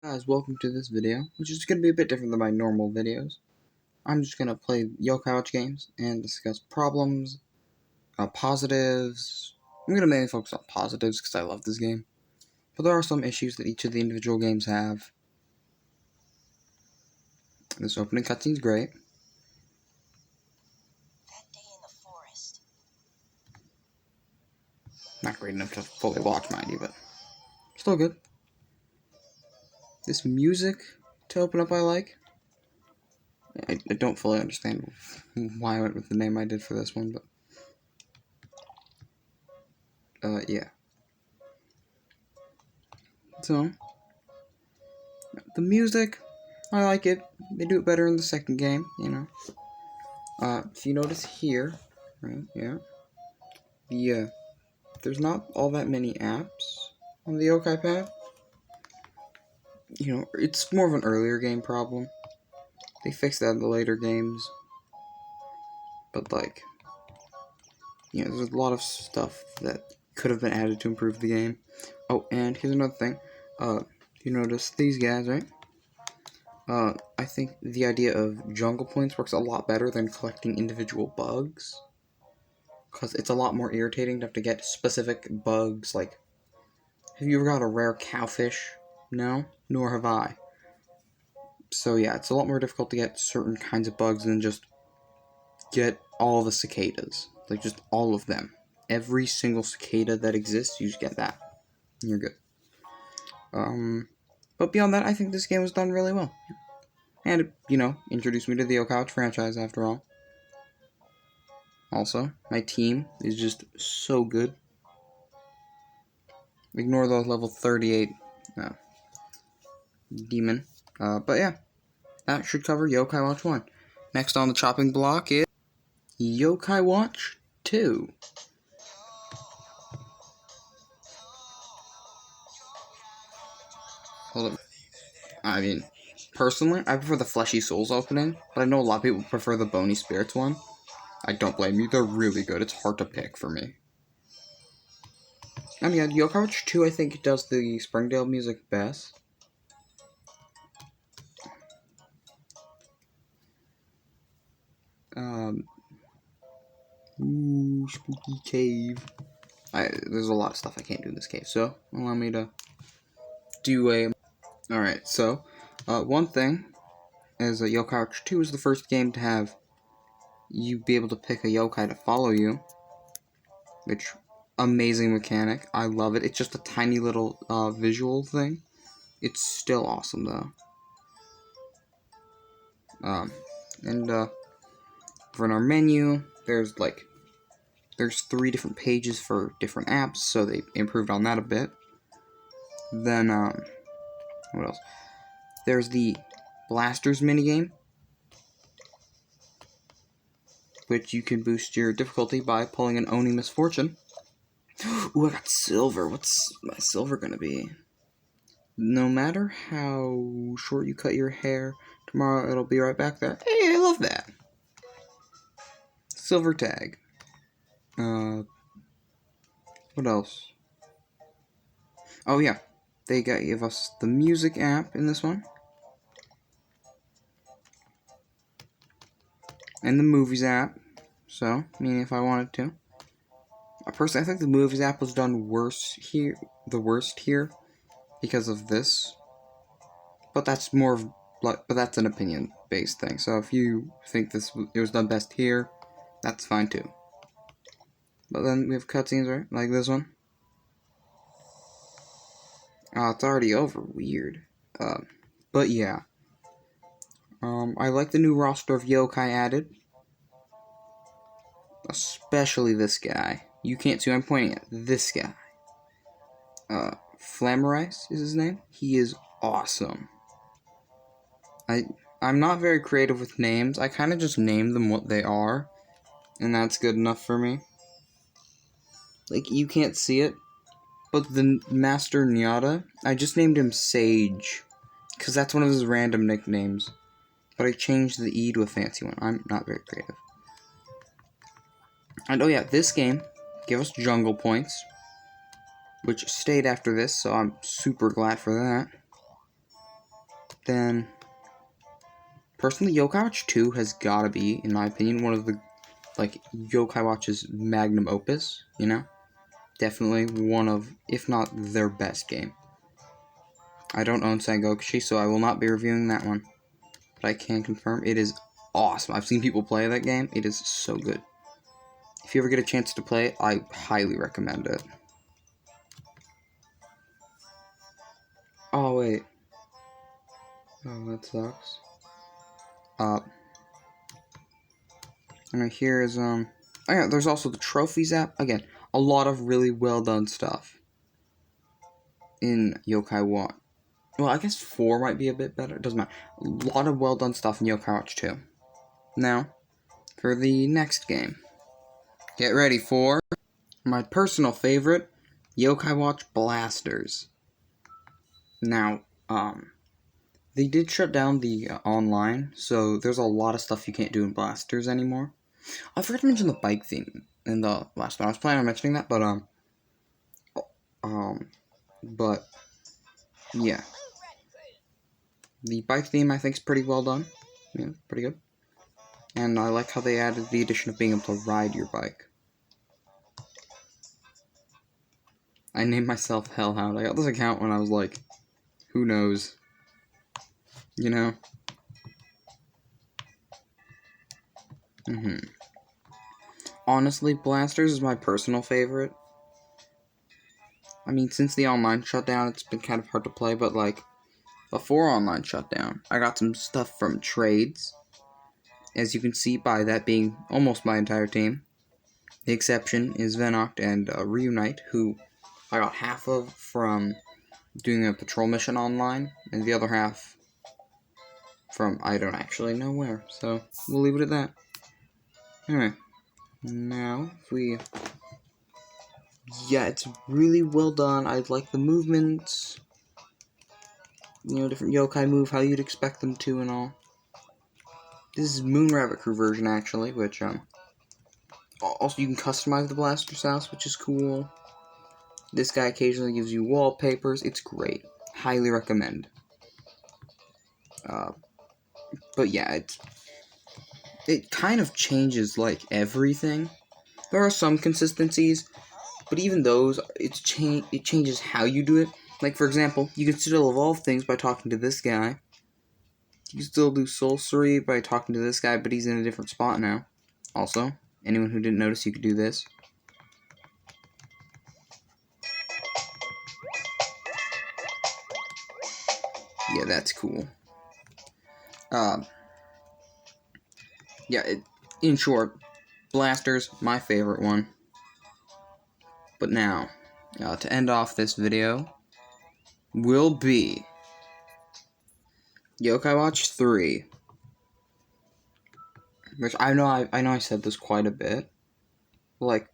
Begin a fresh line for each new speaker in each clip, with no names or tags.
Guys, welcome to this video, which is going to be a bit different than my normal videos. I'm just going to play Yokai Watch games and discuss problems, positives. I'm going to mainly focus on positives because I love this game. But there are some issues that each of the individual games have. This opening cutscene's great.
That day in the forest.
Not great enough to fully watch, mind you, but still good. This music to open up I like. I don't fully understand why I went with the name I did for this one, but yeah. So, the music, I like it. They do it better in the second game, you know. If you notice here, right, yeah, there's not all that many apps on the Yokai pad. You know, it's more of an earlier game problem. They fixed that in the later games. But, like, you know, there's a lot of stuff that could have been added to improve the game. Oh, and here's another thing. You notice these guys, right? I think the idea of jungle points works a lot better than collecting individual bugs. Because it's a lot more irritating to have to get specific bugs, like, have you ever got a rare cowfish? No? Nor have I. So yeah, it's a lot more difficult to get certain kinds of bugs than just get all the cicadas. Like, just all of them. Every single cicada that exists, you just get that. And you're good. But beyond that, I think this game was done really well. And it, you know, introduced me to the Yokai franchise after all. Also, my team is just so good. Ignore those level 38 demon. But yeah, that should cover Yokai Watch 1. Next on the chopping block is Yokai Watch 2. Hold up. I mean, personally, I prefer the Fleshy Souls opening, but I know a lot of people prefer the Bony Spirits one. I don't blame you, they're really good. It's hard to pick for me. And yeah, Yokai Watch 2, I think, does the Springdale music best. Ooh, spooky cave. There's a lot of stuff I can't do in this cave, so allow me to do a... Alright, so, one thing is that Yokai Watch 2 is the first game to have you be able to pick a yokai to follow you, which, amazing mechanic. I love it. It's just a tiny little visual thing. It's still awesome, though. For in our menu, there's 3 different pages for different apps, so they improved on that a bit. Then, what else? There's the Blasters minigame, which you can boost your difficulty by pulling an Oni Misfortune. Ooh, I got silver. What's my silver gonna be? No matter how short you cut your hair, tomorrow it'll be right back there. Hey, I love that. Silver tag. What else? Oh yeah, they gave us the music app in this one. And the movies app. So, meaning if I wanted to. Personally, I think the movies app was done the worst here, because of this. But that's more of, but that's an opinion-based thing. So if you think it was done best here, that's fine too. But then we have cutscenes, right? Like this one. Oh, it's already over. Weird. But yeah. I like the new roster of yokai added. Especially this guy. You can't see who I'm pointing at. This guy. Flammarice is his name. He is awesome. I'm not very creative with names. I kind of just name them what they are. And that's good enough for me. Like, you can't see it. But the Master Nyata, I just named him Sage. Because that's one of his random nicknames. But I changed the E to a fancy one. I'm not very creative. And oh yeah, this game gave us jungle points, which stayed after this, so I'm super glad for that. then personally, Yokai Watch 2 has gotta be, in my opinion, one of the, like, Yokai Watch's magnum opus, you know? Definitely one of, if not their best game. I don't own Sengokushi, so I will not be reviewing that one. But I can confirm it is awesome. I've seen people play that game. It is so good. If you ever get a chance to play it, I highly recommend it. Oh, wait. Oh, that sucks. And here is, oh yeah, there's also the trophies app. Again, a lot of really well done stuff in Yokai Watch. Well, I guess 4 might be a bit better. It doesn't matter. A lot of well done stuff in Yokai Watch 2. Now, for the next game. Get ready for my personal favorite, Yokai Watch Blasters. Now, they did shut down the online, so there's a lot of stuff you can't do in Blasters anymore. I forgot to mention the bike theme in the last one. I was planning on mentioning that, but yeah, the bike theme I think is pretty well done. Yeah, pretty good. And I like how they added the addition of being able to ride your bike. I named myself Hellhound. I got this account when I was like, who knows? You know? Honestly, Blasters is my personal favorite. I mean, since the online shutdown, it's been kind of hard to play, but like, before online shutdown, I got some stuff from trades. As you can see by that being almost my entire team. The exception is Venoct and Reunite, who I got half of from doing a patrol mission online, and the other half from I don't actually know where. So we'll leave it at that. Anyway, now if we, yeah, it's really well done. I like the movements, you know, different yokai move how you'd expect them to and all. This is Moon Rabbit Crew version actually, which also you can customize the Blaster's house, which is cool. This guy occasionally gives you wallpapers. It's great. Highly recommend. But yeah, it kind of changes like everything. There are some consistencies, but even those, it changes how you do it. Like for example, you can still evolve things by talking to this guy. You can still do sorcery by talking to this guy, but he's in a different spot now. Also, anyone who didn't notice, you could do this. Yeah, that's cool. Yeah, in short, Blasters, my favorite one. But now, to end off this video, will be Yokai Watch 3. Which I know I said this quite a bit. Like,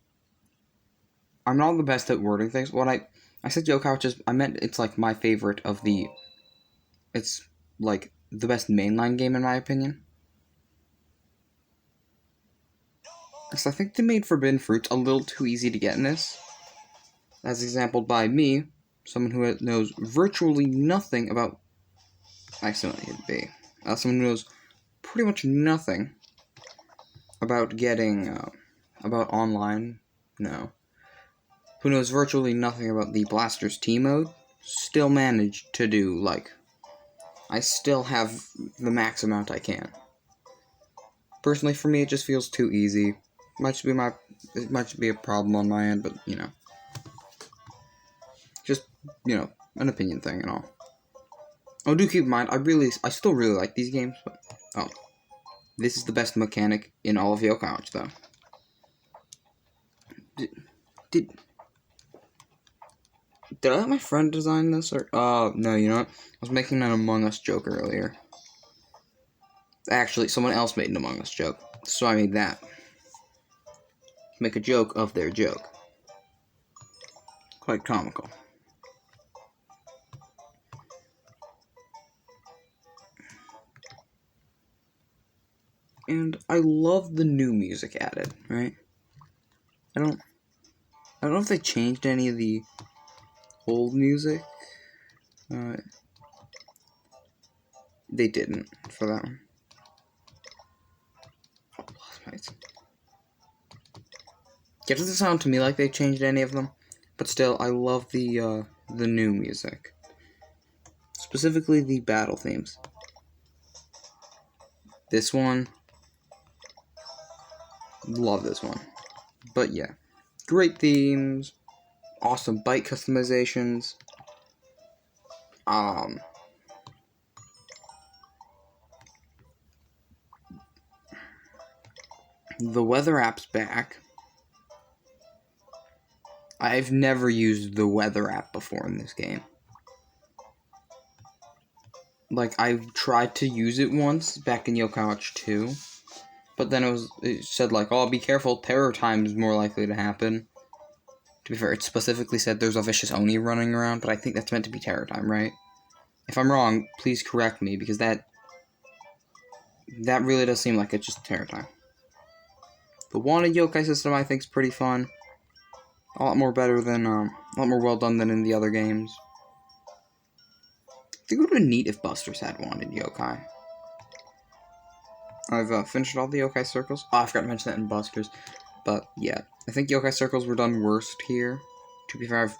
I'm not the best at wording things. What I said Yokai Watch is, I meant it's like my favorite of the, it's like the best mainline game in my opinion. Because I think they made Forbidden Fruits a little too easy to get in this. As exampled by me, someone who knows virtually nothing about, I accidentally hit B. Someone who knows pretty much nothing about getting, about online, no. Who knows virtually nothing about the Blasters team mode, still managed to do, like, I still have the max amount I can. Personally, for me, it just feels too easy. It might just be a problem on my end, but, you know. Just, you know, an opinion thing and all. Oh, do keep in mind, I still really like these games, but, oh. This is the best mechanic in all of Yokai Watch, though. Did I let my friend design this, or, no, you know what? I was making an Among Us joke earlier. Actually, someone else made an Among Us joke, so I made that. Make a joke of their joke. Quite comical. And I love the new music added, right? I don't know if they changed any of the old music. they didn't for that one. Oh, nice. It doesn't sound to me like they changed any of them, but still, I love the new music. Specifically the battle themes. This one, love this one. But yeah, great themes, awesome bike customizations. The weather app's back. I've never used the weather app before in this game. Like, I've tried to use it once back in Yokai Watch 2, but then it said like, oh, be careful, terror time is more likely to happen. To be fair, it specifically said there's a vicious Oni running around, but I think that's meant to be terror time, right? If I'm wrong, please correct me, because that really does seem like it's just terror time. The wanted yokai system I think is pretty fun. A lot more better than, a lot more well done than in the other games. I think it would have been neat if Busters had wanted yokai. I've finished all the yokai circles. Oh, I forgot to mention that in Busters. But yeah, I think yokai circles were done worst here. To be fair,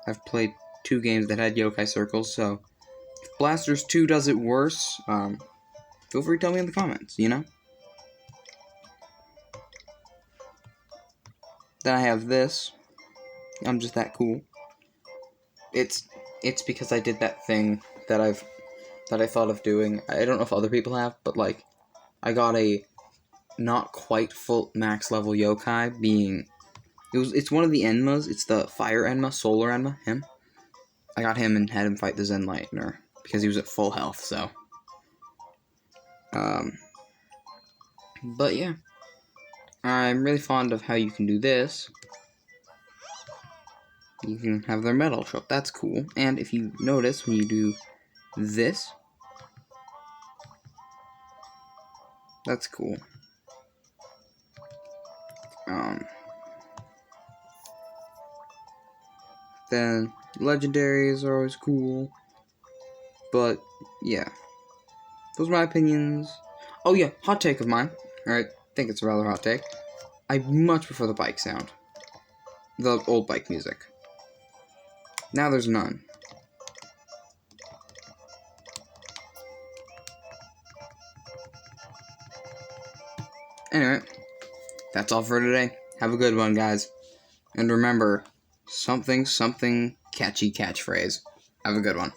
I've played 2 games that had yokai circles, so if Blasters 2 does it worse, feel free to tell me in the comments, you know? Then I have this. I'm just that cool. It's because I did that thing that I thought of doing. I don't know if other people have, but like, I got a not quite full max level yokai being... It's one of the Enmas. It's the Fire Enma, Solar Enma, him. I got him and had him fight the Zen Lightner because he was at full health, so. But yeah. I'm really fond of how you can do this. You can have their medal show up. That's cool. And if you notice, when you do this, that's cool. Then legendaries are always cool. But yeah, those are my opinions. Oh yeah, hot take of mine. Alright, I think it's a rather hot take. I much prefer the bike sound. The old bike music. Now there's none. Anyway, that's all for today. Have a good one, guys. And remember, something catchy catchphrase. Have a good one.